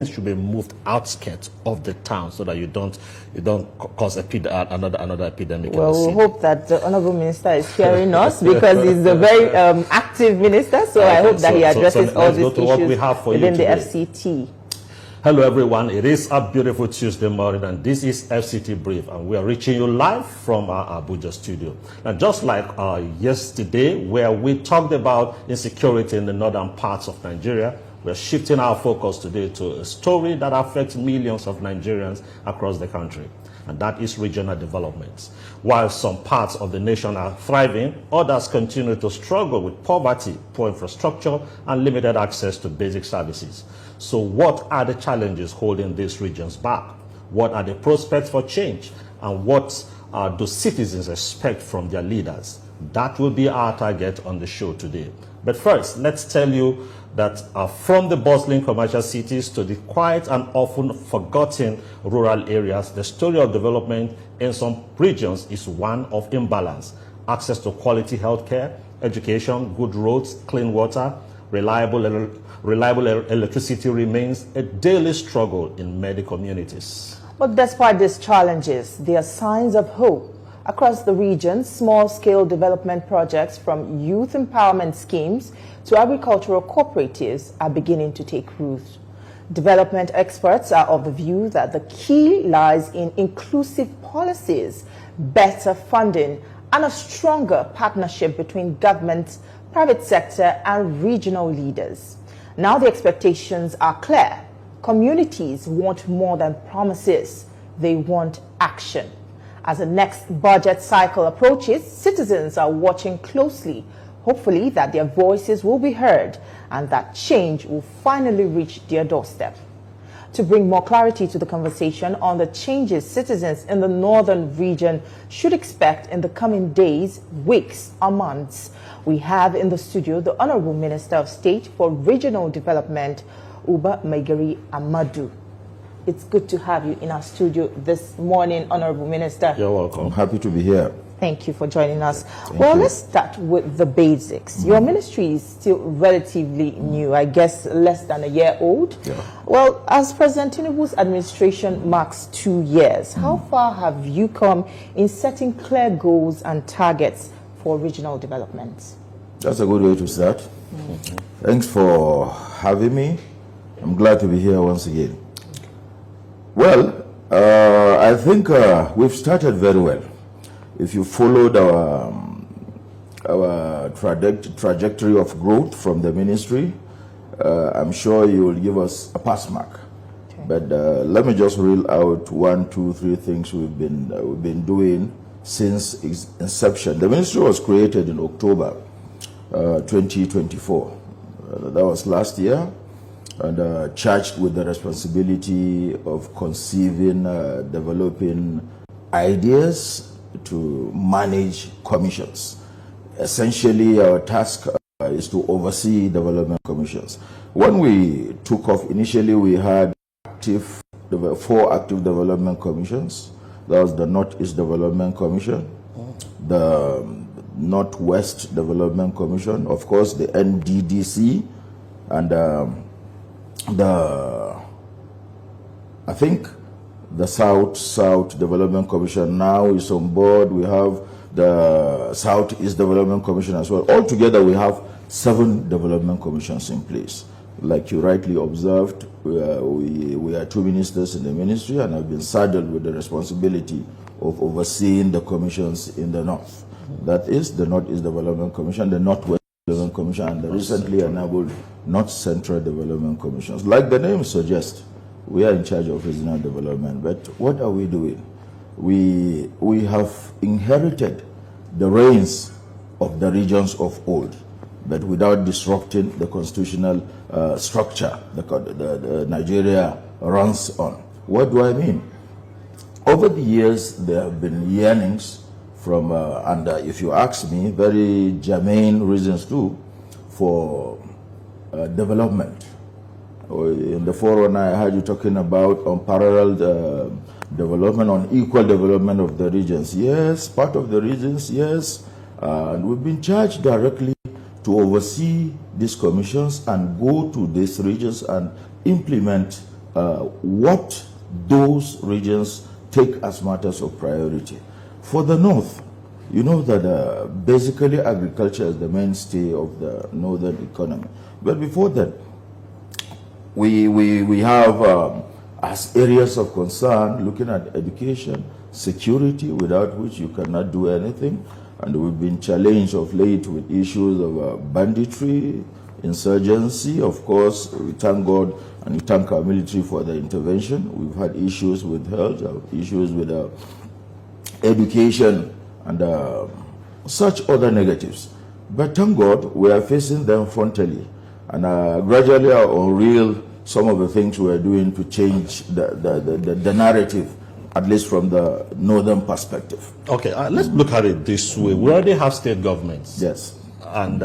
should be moved outskirts of the town so that you don't cause another epidemic. Well, we hope that the Honorable Minister is hearing us because he's a very active minister. So I hope that he addresses all these issues within the FCT. Hello everyone, it is a beautiful Tuesday morning and this is FCT Brief and we are reaching you live from our Abuja studio. And just like yesterday where we talked about insecurity in the northern parts of Nigeria, we're shifting our focus today to a story that affects millions of Nigerians across the country, and that is regional development. While some parts of the nation are thriving, others continue to struggle with poverty, poor infrastructure, and limited access to basic services. So what are the challenges holding these regions back? What are the prospects for change? And what do citizens expect from their leaders? That will be our target on the show today. But first, let's tell you that from the bustling commercial cities to the quiet and often forgotten rural areas, the story of development in some regions is one of imbalance. Access to quality healthcare, education, good roads, clean water, reliable electricity remains a daily struggle in many communities. But despite these challenges, there are signs of hope. Across the region, small-scale development projects from youth empowerment schemes to agricultural cooperatives are beginning to take root. Development experts are of the view that the key lies in inclusive policies, better funding, and a stronger partnership between government, private sector, and regional leaders. Now the expectations are clear. Communities want more than promises. They want action. As the next budget cycle approaches, citizens are watching closely, hopefully that their voices will be heard and that change will finally reach their doorstep. To bring more clarity to the conversation on the changes citizens in the northern region should expect in the coming days, weeks, or months, we have in the studio the Honorable Minister of State for Regional Development, Maigari Ahmadu. It's good to have you in our studio this morning, Honorable Minister. You're welcome. I'm happy to be here. Thank you for joining us. Let's start with the basics. Your ministry is still relatively new, I guess less than a year old. Yeah. Well, as President Tinubu's administration marks 2 years, how far have you come in setting clear goals and targets for regional development? That's a good way to start. Thanks for having me. I'm glad to be here once again. Well, I think we've started very well. If you followed our trajectory of growth from the ministry, I'm sure you will give us a pass mark. Okay. But let me just reel out 1, 2, 3 things we've been doing since its inception. The ministry was created in October 2024. That was last year. And charged with the responsibility of conceiving, developing ideas to manage commissions. Essentially, our task is to oversee development commissions. When we took off, initially we had 4 active development commissions. That was the Northeast Development Commission, the Northwest Development Commission, of course the NDDC, and I think the South Development Commission now is on board. We have the Southeast Development Commission as well. Altogether, we have 7 development commissions in place. Like you rightly observed, we are 2 ministers in the ministry and have been saddled with the responsibility of overseeing the commissions in the North. That is the Northeast Development Commission, the Northwest Development Commission, and the recently enabled North Central Development Commissions. Like the name suggests, we are in charge of regional development. But what are we doing? We have inherited the reins of the regions of old, but without disrupting the constitutional structure that Nigeria runs on. What do I mean? Over the years, there have been yearnings from, and if you ask me, very germane reasons too, for development. In the forum I heard you talking about unparalleled development, unequal development of the regions. Yes, part of the regions, yes. And we've been charged directly to oversee these commissions and go to these regions and implement what those regions take as matters of priority. For the North, you know that basically agriculture is the mainstay of the northern economy. But before that, we have as areas of concern looking at education, security, without which you cannot do anything. And we've been challenged of late with issues of banditry, insurgency. Of course, we thank God and we thank our military for the intervention. We've had issues with health, issues with education, and such other negatives. But thank God, we are facing them frontally. And gradually are unreal some of the things we are doing to change the narrative, at least from the northern perspective. Okay, let's look at it this way. We already have state governments. Yes. And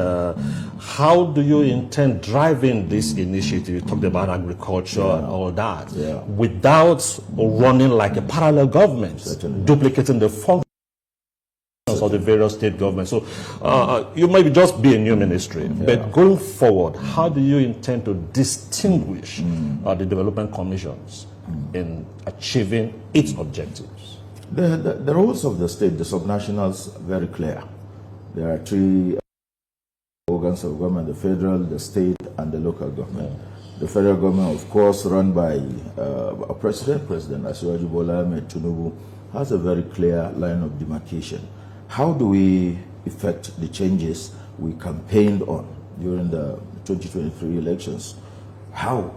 how do you intend driving this initiative? You talked about agriculture and all that, without running like a parallel government, duplicating the functions of the various state governments. So you might just be a new ministry, but going forward, how do you intend to distinguish the development commissions in achieving its objectives? The roles of the state, the subnationals, are very clear. There are three organs of government: the federal, the state, and the local government. The federal government, of course, run by a President Ahmadu Bola Tinubu, has a very clear line of demarcation. How do we effect the changes we campaigned on during the 2023 elections? How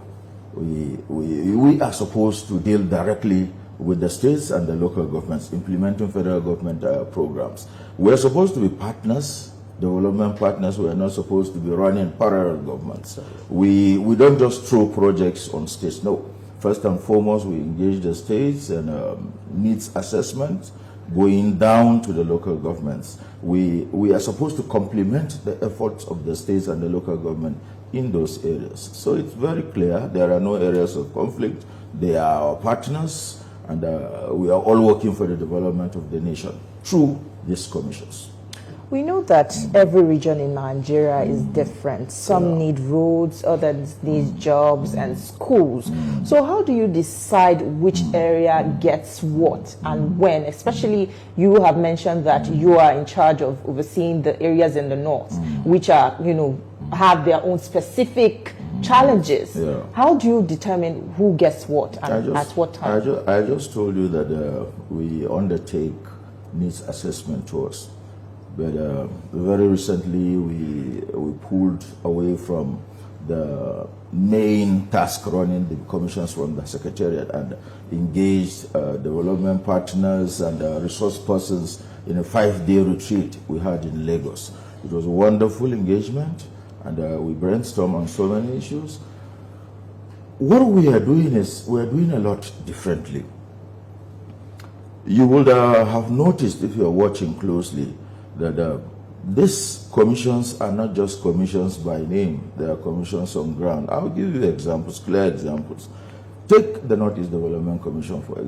we are supposed to deal directly with the states and the local governments implementing federal government programs. We're supposed to be partners, development partners. We are not supposed to be running parallel governments. We don't just throw projects on states. No. First and foremost, we engage the states and needs assessment, going down to the local governments. We are supposed to complement the efforts of the states and the local government in those areas. So it's very clear there are no areas of conflict. They are our partners, and we are all working for the development of the nation through these commissions. We know that every region in Nigeria is different. Some need roads, others need jobs and schools. So how do you decide which area gets what and when? Especially, you have mentioned that you are in charge of overseeing the areas in the north, which are, have their own specific challenges. How do you determine who gets what and at what time? I just told you that we undertake needs assessment tours. But very recently, we pulled away from the main task running the commissions from the Secretariat and engaged development partners and resource persons in a 5-day retreat we had in Lagos. It was a wonderful engagement, and we brainstormed on so many issues. What we are doing is we are doing a lot differently. You would have noticed, if you are watching closely, that these commissions are not just commissions by name, they are commissions on ground. I'll give you examples, clear examples. Take the Northeast Development Commission for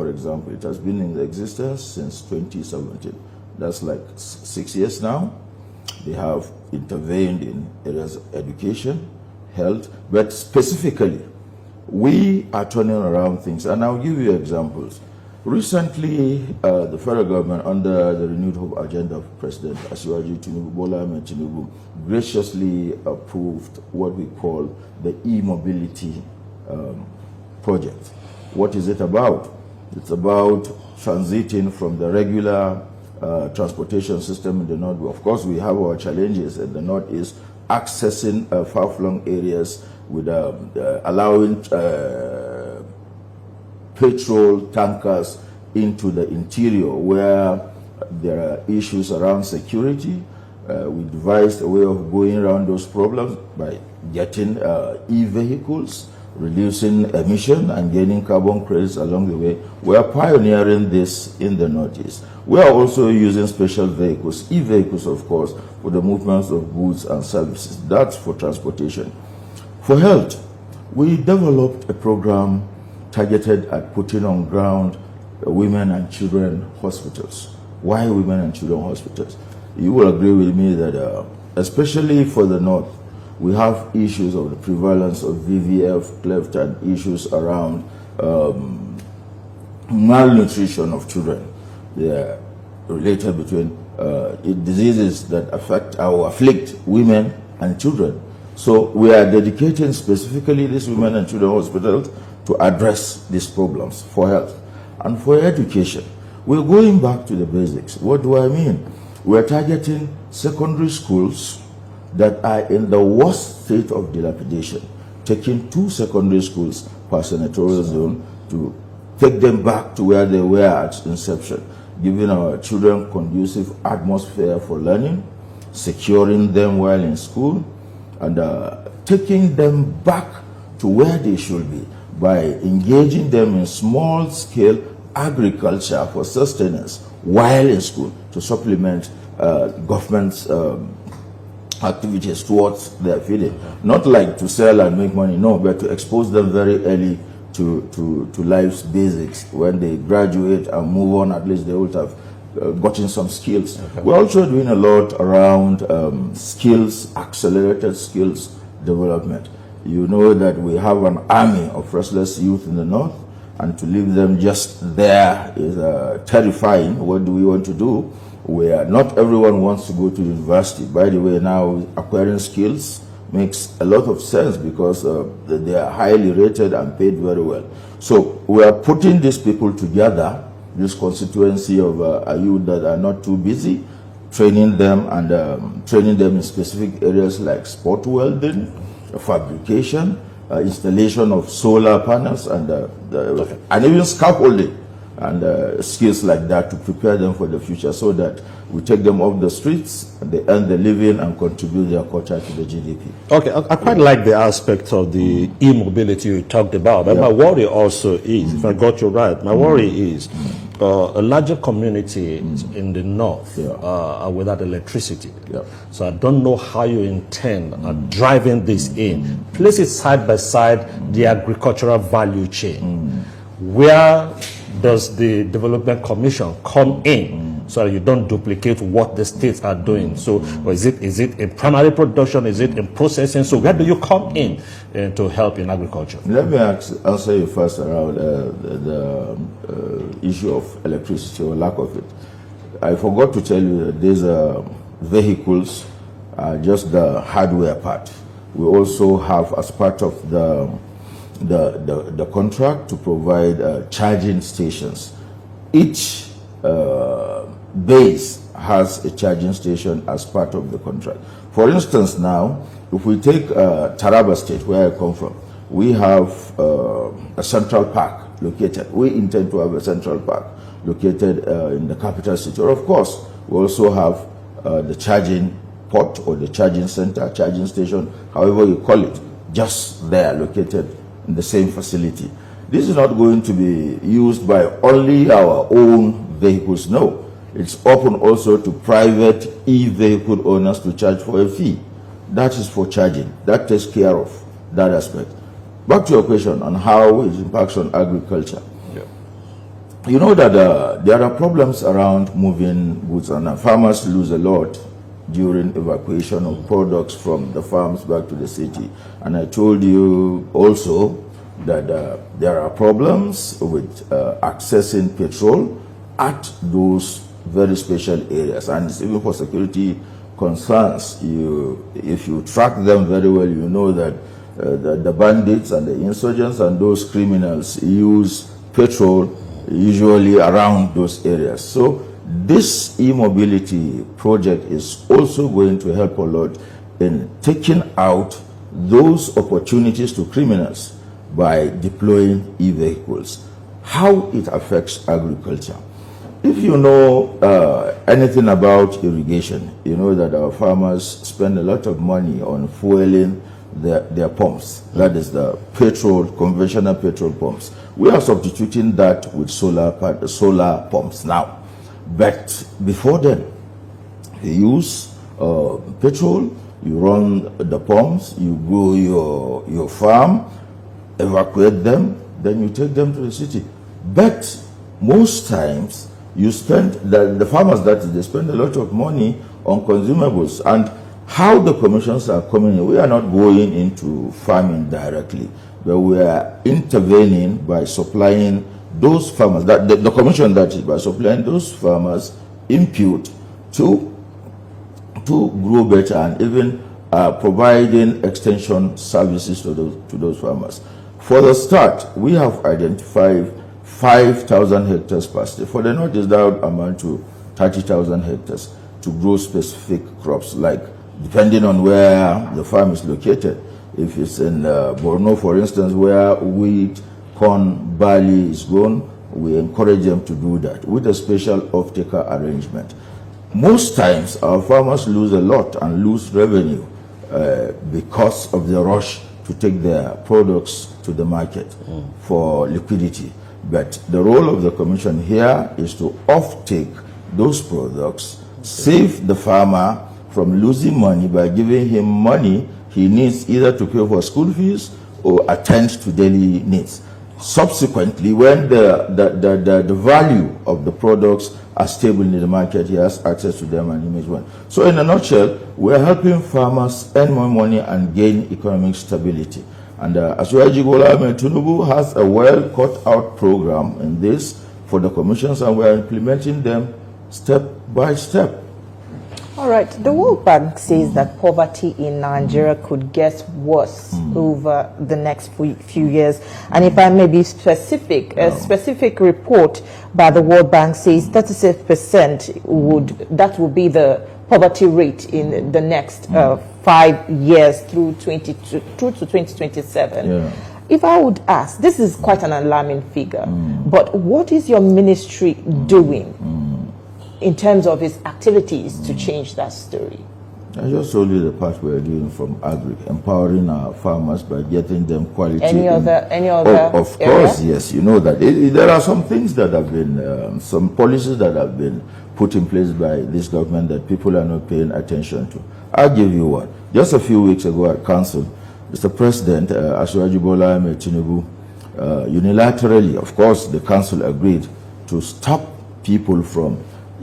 example. It has been in existence since 2017. That's like 6 years now. They have intervened in areas of education, health, but specifically, we are turning around things, and I'll give you examples. Recently, the federal government, under the renewed hope agenda of President Ahmadu Bola Tinubu, graciously approved what we call the e-mobility project. What is it about? It's about transiting from the regular transportation system in the north. Of course, we have our challenges in the northeast, accessing far-flung areas with allowing petrol tankers into the interior where there are issues around security. We devised a way of going around those problems by getting e-vehicles, reducing emission and gaining carbon credits along the way. We are pioneering this in the Northeast. We are also using special vehicles, e-vehicles of course, for the movements of goods and services. That's for transportation. For health, we developed a program targeted at putting on ground women and children hospitals. Why women and children hospitals? You will agree with me that especially for the North, We have issues of the prevalence of VVF, cleft, and issues around malnutrition of children. They are related between diseases that affect or afflict women and children. So we are dedicating specifically these women and children hospitals to address these problems for health and for education. We're going back to the basics. What do I mean? We're targeting secondary schools that are in the worst state of dilapidation, taking 2 secondary schools per senatorial zone to take them back to where they were at inception, giving our children conducive atmosphere for learning, securing them while in school, and taking them back to where they should be by engaging them in small-scale agriculture for sustenance while in school to supplement government's activities towards their feeding. Not like to sell and make money, no, but to expose them very early to life's basics. When they graduate and move on, at least they would have gotten some skills. Okay. We're also doing a lot around skills, accelerated skills development. You know that we have an army of restless youth in the north, and to leave them just there is terrifying. What do we want to do? Where not everyone wants to go to university. By the way, now acquiring skills makes a lot of sense because they are highly rated and paid very well. So we are putting these people together, this constituency of youth that are not too busy, training them and training them in specific areas like sport welding, fabrication, installation of solar panels, and even scaffolding and skills like that to prepare them for the future, so that we take them off the streets and they earn the living and contribute their quota to the GDP. Okay, I quite like the aspect of the e-mobility you talked about. And my worry also is, if I got you right, my worry is a larger community in the north are without electricity. So I don't know how you intend driving this in. Place it side by side the agricultural value chain. Where does the Development Commission come in so that you don't duplicate what the states are doing? So is it in primary production? Is it in processing? So where do you come in to help in agriculture? Let me answer you first around the issue of electricity or lack of it. I forgot to tell you that these vehicles are just the hardware part. We also have, as part of the contract, to provide charging stations. Each base has a charging station as part of the contract. For instance, now, if we take Taraba State, where I come from, we have a central park located. We intend to have a central park located in the capital city. Or of course, we also have the charging port or the charging center, charging station, however you call it, just there, located in the same facility. This is not going to be used by only our own vehicles, no. It's open also to private e-vehicle owners to charge for a fee. That is for charging. That takes care of that aspect. Back to your question on how it impacts on agriculture. You know that there are problems around moving goods, and farmers lose a lot during evacuation of products from the farms back to the city. And I told you also that there are problems with accessing petrol at those very special areas, and it's even for security concerns. If you track them very well, you know that the bandits and the insurgents and those criminals use petrol usually around those areas. So this e-mobility project is also going to help a lot in taking out those opportunities to criminals by deploying e-vehicles. How it affects agriculture. If you know anything about irrigation, you know that our farmers spend a lot of money on fueling their pumps. That is the petrol, conventional petrol pumps. We are substituting that with solar pumps now. But before then, you use petrol, you run the pumps, you grow your farm, evacuate them, then you take them to the city. But most times, you spend, the farmers, that is, they spend a lot of money on consumables. And How the commissions are coming in, we are not going into farming directly, but we are intervening by supplying those farmers, that the commission, that is, by supplying those farmers input to grow better, and even providing extension services to those farmers. For the start, we have identified 5,000 hectares per state. For the Northeast, that would amount to 30,000 hectares to grow specific crops, like depending on where the farm is located. If it's in Borno, for instance, where wheat, corn, barley is grown, we encourage them to do that with a special off-taker arrangement. Most times, our farmers lose a lot and lose revenue because of the rush to take their products to the market for liquidity. But the role of the commission here is to off-take those products, save the farmer from losing money by giving him money he needs either to pay for school fees or attend to daily needs. Subsequently, when the value of the products are stable in the market, he has access to them and he makes one. So in a nutshell, we're helping farmers earn more money and gain economic stability. And Asuwaji Bola Ahmed Tinubu has a well cut out program in this for the commissions, and we're implementing them step by step. All right. The World Bank says that poverty in Nigeria could get worse over the next few years. And if I may be specific, a specific report by the World Bank says 36% would be the poverty rate in the next 5 years through to 2027. Yeah. If I would ask, this is quite an alarming figure, but what is your ministry doing in terms of its activities to change that story? I just told you the part we're doing from agri, empowering our farmers by getting them quality. Any other of course, yes. You know that there are some things that have been, some policies that have been put in place by this government that people are not paying attention to. I'll give you one. Just a few weeks ago at Council, Mr. President Asuwaji Bola Ahmed Tinubu unilaterally, of course, the Council agreed to stop people from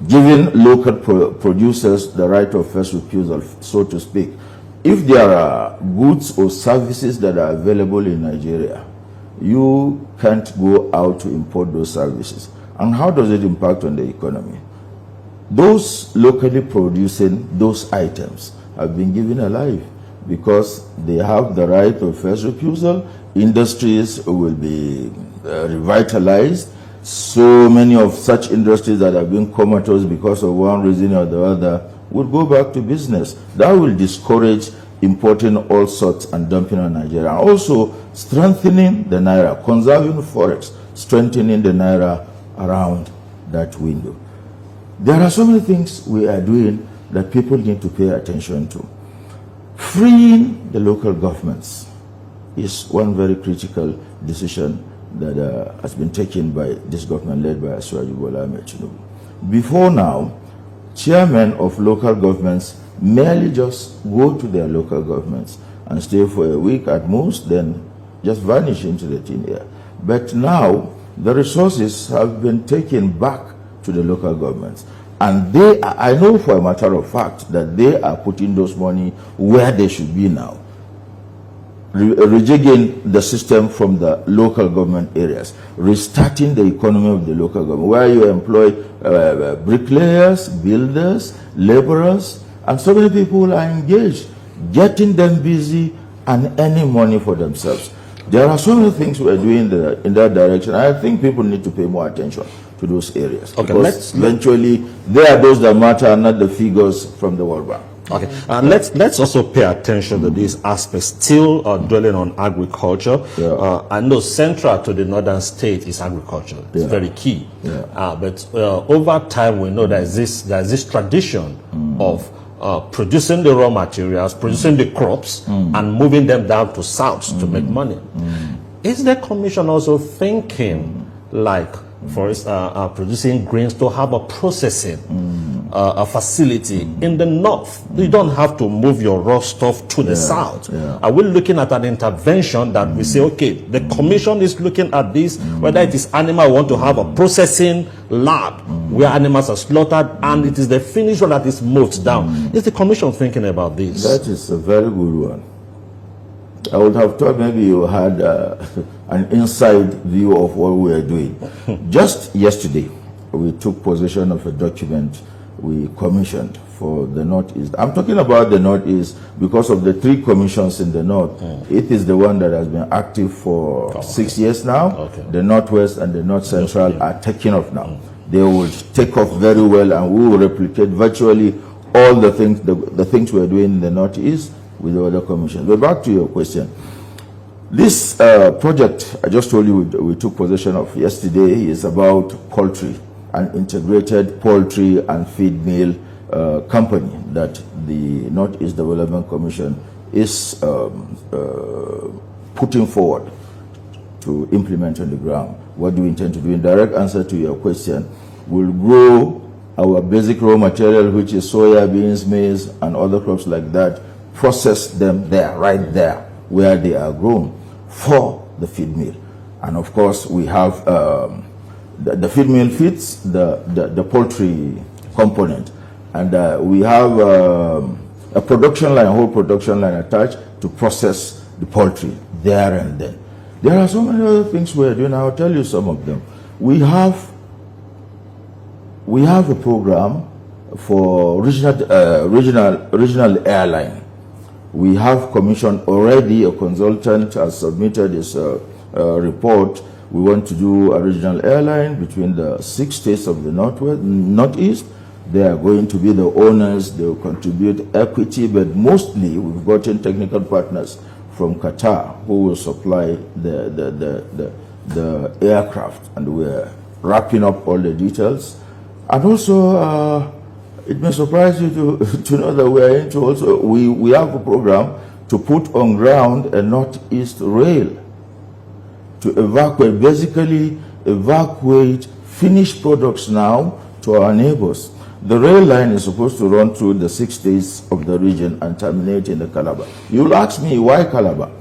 giving local producers the right of first refusal, so to speak. If there are goods or services that are available in Nigeria, you can't go out to import those services. And how does it impact on the economy? Those locally producing those items have been given a life because they have the right of first refusal. Industries will be revitalized. So many of such industries that have been comatose because of one reason or the other would go back to business. That will discourage importing all sorts and dumping on Nigeria. Also, strengthening the Naira, conserving forex, strengthening the Naira around that window. There are so many things we are doing that people need to pay attention to. Freeing the local governments is one very critical decision that has been taken by this government led by Asuwaji Bola Ahmed Tinubu. Before now, chairmen of local governments merely just go to their local governments and stay for a week at most, then just vanish into the thin air. But now, the resources have been taken back to the local governments. And I know for a matter of fact that they are putting those money where they should be now. Rejigging the system from the local government areas, restarting the economy of the local government, where you employ bricklayers, builders, laborers, and so many people are engaged, getting them busy and earning money for themselves. There are so many things we are doing in that direction. I think people need to pay more attention to those areas. Okay, because eventually they are those that matter, not the figures from the World Bank. Okay, and let's also pay attention to these aspects, still dwelling on agriculture. Yeah. I know central to the northern state is agriculture. It's very key. Yeah. But over time, we know there's this tradition of producing the raw materials, producing the crops, and moving them down to south to make money. Is the commission also thinking like, for producing grains to have a processing a facility in the north. You don't have to move your raw stuff to the south. Are we looking at an intervention that we say, okay, the commission is looking at this, whether it is animal, we want to have a processing lab where animals are slaughtered and it is the finished one that is moved down. Is the commission thinking about this? That is a very good one. I would have thought maybe you had an inside view of what we are doing. Just yesterday, we took possession of a document we commissioned for the Northeast. I'm talking about the Northeast because of the 3 commissions in the North. It is the one that has been active for 6 years now. The Northwest and the North Central are taking off now. They will take off very well, and we will replicate virtually all the things the things we are doing in the Northeast with the other commissions. But back to your question. This project I just told you we took possession of yesterday is about poultry, an integrated poultry and feed mill company that the Northeast Development Commission is putting forward to implement on the ground. What do we intend to do? In direct answer to your question, we'll grow our basic raw material, which is soya beans, maize, and other crops like that, process them there, right there, where they are grown for the feed mill. And of course, we have the feed mill feeds the poultry component, and we have a production line, a whole production line attached to process the poultry there and then. There are so many other things we are doing. I'll tell you some of them. We have a program for regional airline. We have commissioned already, a consultant has submitted his report. We want to do a regional airline between the 6 states of the Northeast. They are going to be the owners. They will contribute equity, but mostly we've gotten technical partners from Qatar who will supply the aircraft, and we're wrapping up all the details. And also, it may surprise you to know that we are into also, we have a program to put on ground a Northeast rail to evacuate, basically evacuate finished products now to our neighbors. The rail line is supposed to run through the 6 states of the region and terminate in the Calabar. You'll ask me, why Calabar?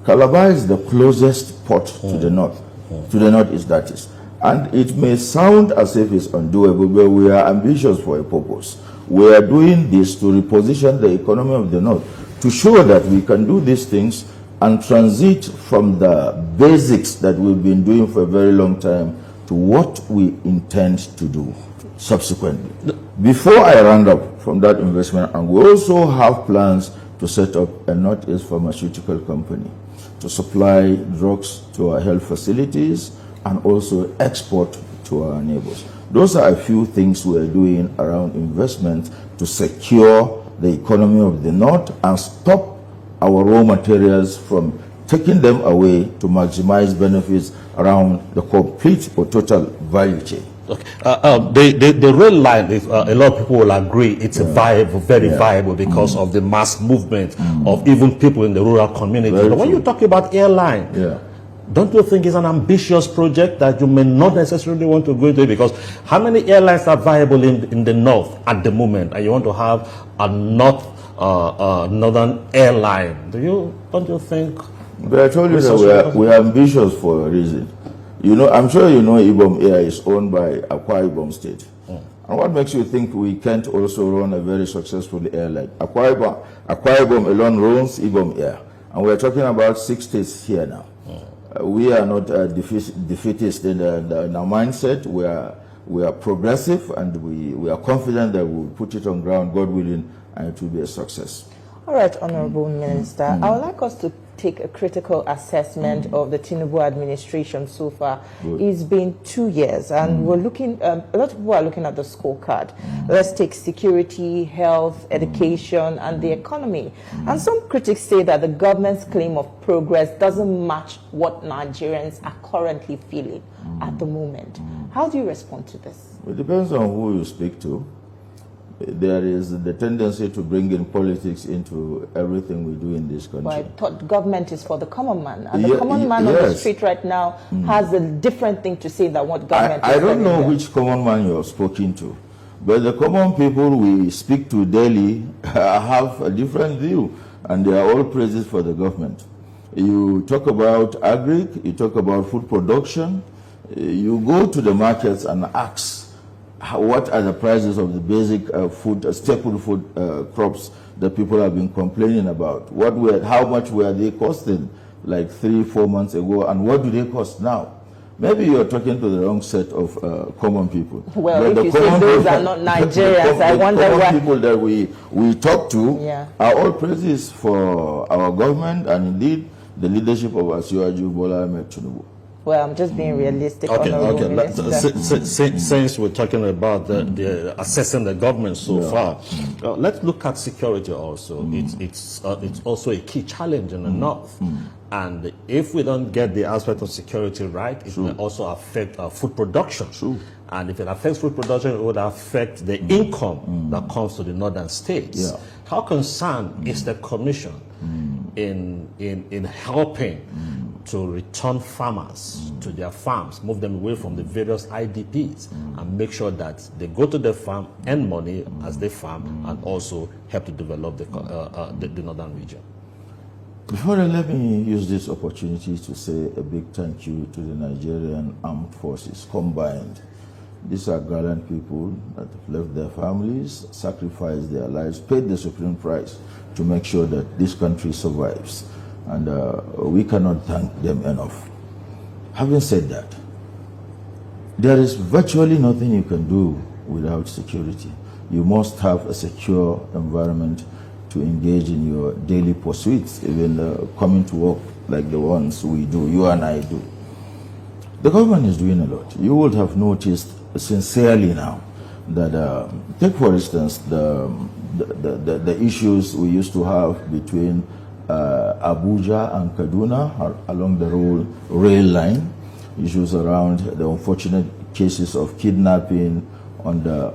Calabar is the closest port to the north, to the Northeast, that is. And it may sound as if it's undoable, but we are ambitious for a purpose. We are doing this to reposition the economy of the North, to show that we can do these things and transit from the basics that we've been doing for a very long time to what we intend to do subsequently. Before I round up from that investment, and we also have plans to set up a Northeast pharmaceutical company to supply drugs to our health facilities and also export to our neighbors. Those are a few things we are doing around investment to secure the economy of the North and stop our raw materials from taking them away to maximize benefits around the complete or total value chain. Okay. The rail line, is, a lot of people will agree, it's viable, very viable because of the mass movement of even people in the rural community. But when you talk about airline, don't you think it's an ambitious project that you may not necessarily want to go into? Because how many airlines are viable in the north at the moment, and you want to have a northern airline? Don't you think? But I told you that we are ambitious for a reason. You know, I'm sure you know Ibom Air is owned by Akwa Ibom State. And what makes you think we can't also run a very successful airline? Akwa Ibom alone runs Ibom Air. And we're talking about 6 states here now. We are not defeatist in our mindset. We are progressive, and we are confident that we'll put it on ground, God willing, and it will be a success. All right, Honorable Minister, I would like us to take a critical assessment of the Tinubu administration so far. It's been 2 years, and we're looking, a lot of people are looking at the scorecard. Let's take security, health, education, and the economy. And some critics say that the government's claim of progress doesn't match what Nigerians are currently feeling at the moment. How do you respond to this? It depends on who you speak to. There is the tendency to bring in politics into everything we do in this country. Well, I thought government is for the common man. And the common man on the street right now has a different thing to say than what government is. I don't know which common man you have spoken to. But the common people we speak to daily have a different view, and they are all praises for the government. You talk about agri, you talk about food production, you go to the markets and ask what are the prices of the basic food, staple food crops that people have been complaining about. How much were they costing like 3-4 months ago, and what do they cost now? Maybe you're talking to the wrong set of common people. Well, if you say those are not Nigerians, I wonder why. The people that we talk to are all praises for our government and indeed the leadership of Asiwaju Bola Ahmed Tinubu. Well, I'm just being realistic. Since we're talking about the assessing the government so far, let's look at security also. It's also a key challenge in the north. And if we don't get the aspect of security right, it will also affect food production. And if it affects food production, it would affect the income that comes to the northern states. How concerned is the commission in helping to return farmers to their farms, move them away from the various IDPs, and make sure that they go to the farm, earn money as they farm, and also help to develop the northern region? Before that, let me use this opportunity to say a big thank you to the Nigerian Armed Forces combined. These are gallant people that have left their families, sacrificed their lives, paid the supreme price to make sure that this country survives. And we cannot thank them enough. Having said that, there is virtually nothing you can do without security. You must have a secure environment to engage in your daily pursuits, even coming to work like the ones we do, you and I do. The government is doing a lot. You would have noticed sincerely now that, take for instance, the issues we used to have between Abuja and Kaduna along the rail line, issues around the unfortunate cases of kidnapping on the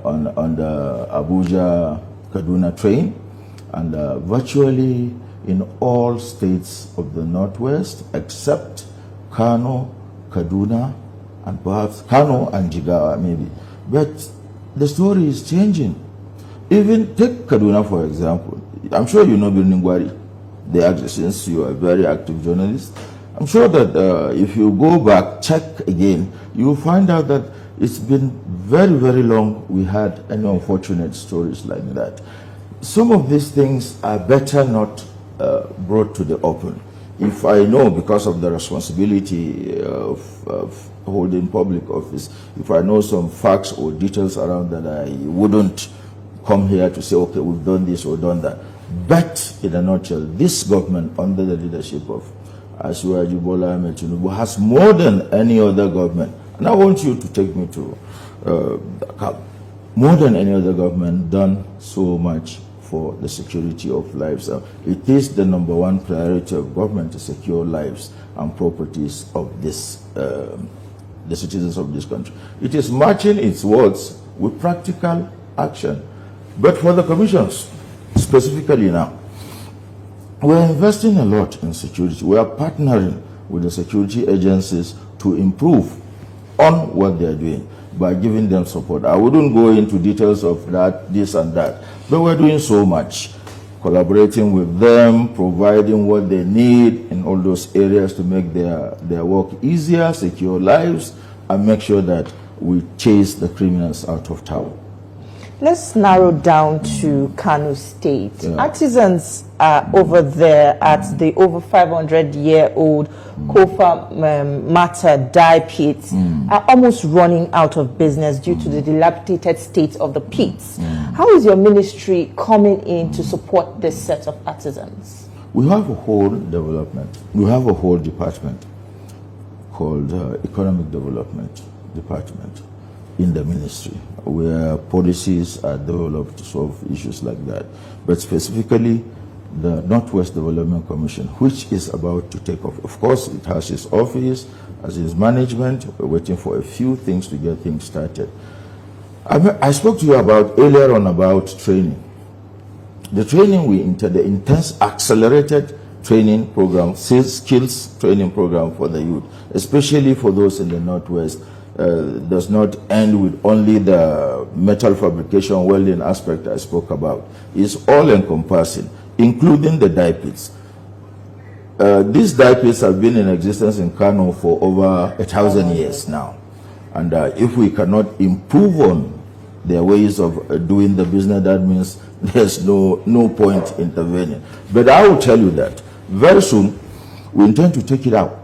Abuja-Kaduna train, and virtually in all states of the Northwest except Kano, Kaduna, and perhaps Kano and Jigawa maybe. But the story is changing. Even take Kaduna for example. I'm sure you know Maigari, since you are a very active journalist. I'm sure that if you go back, check again, you will find out that it's been very, very long we had any unfortunate stories like that. Some of these things are better not brought to the open. If I know, because of the responsibility of holding public office, if I know some facts or details around that, I wouldn't come here to say, okay, we've done this or done that. But in a nutshell, this government, under the leadership of Asiwaju Bola Ahmed Tinubu, has more than any other government, and I want you to take me to more than any other government, done so much for the security of lives. It is the #1 priority of government to secure lives and properties of this, the citizens of this country. It is matching its words with practical action. But for the commissions, specifically now, we're investing a lot in security. We are partnering with the security agencies to improve on what they're doing by giving them support. I wouldn't go into details of that, this and that, but we're doing so much, collaborating with them, providing what they need in all those areas to make their work easier, secure lives, and make sure that we chase the criminals out of town. Let's narrow down to Kano State. Artisans over there at the over 500-year-old Kofa Mata dye pits are almost running out of business due to the dilapidated state of the pits. How is your ministry coming in to support this set of artisans? We have a whole development. We have a whole department called Economic Development Department in the ministry, where policies are developed to solve issues like that. But specifically, the Northwest Development Commission, which is about to take off. Of course, it has its office, has its management. We're waiting for a few things to get things started. I spoke to you earlier on about training. The training the intense accelerated training program, skills training program for the youth, especially for those in the Northwest, does not end with only the metal fabrication welding aspect I spoke about. It's all encompassing, including the dye pits. These dye pits have been in existence in Kano for over 1,000 years now. And if we cannot improve on their ways of doing the business, that means there's no point intervening. But I will tell you that very soon we intend to take it out.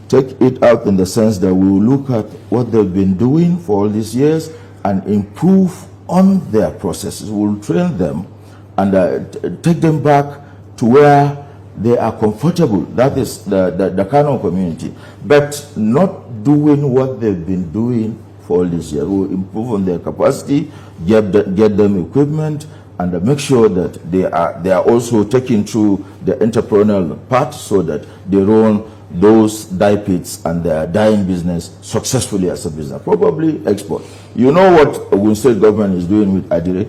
Take it out in the sense that we will look at what they've been doing for all these years and improve on their processes. We'll train them and take them back to where they are comfortable. That is the Kano community. But not doing what they've been doing for all these years. We'll improve on their capacity, get them equipment, and make sure that they are also taking through the entrepreneurial part so that they run those dye pits and their dyeing business successfully as a business, probably export. You know what Ogun State government is doing with Adire?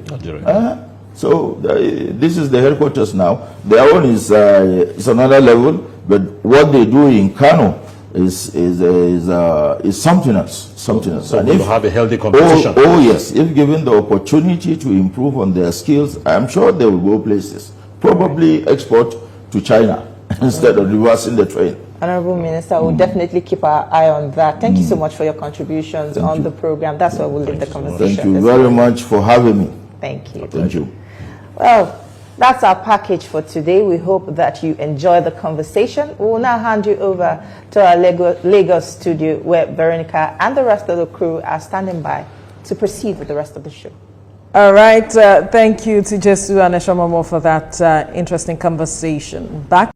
So this is the headquarters now. Their own is another level, but what they do in Kano is something else. So and we'll have a healthy competition. Oh yes, if given the opportunity to improve on their skills, I'm sure they will go places. Probably export to China instead of reversing the trade. Honorable Minister, we'll definitely keep our eye on that. Thank you so much for your contributions on the program. That's why we'll leave the conversation. Thank you very much for having me. Thank you. Thank you. Well, that's our package for today. We hope that you enjoy the conversation. We will now hand you over to our Lagos studio where Veronica and the rest of the crew are standing by to proceed with the rest of the show. All right. Thank you to Jesu and Eshamomo for that interesting conversation. Back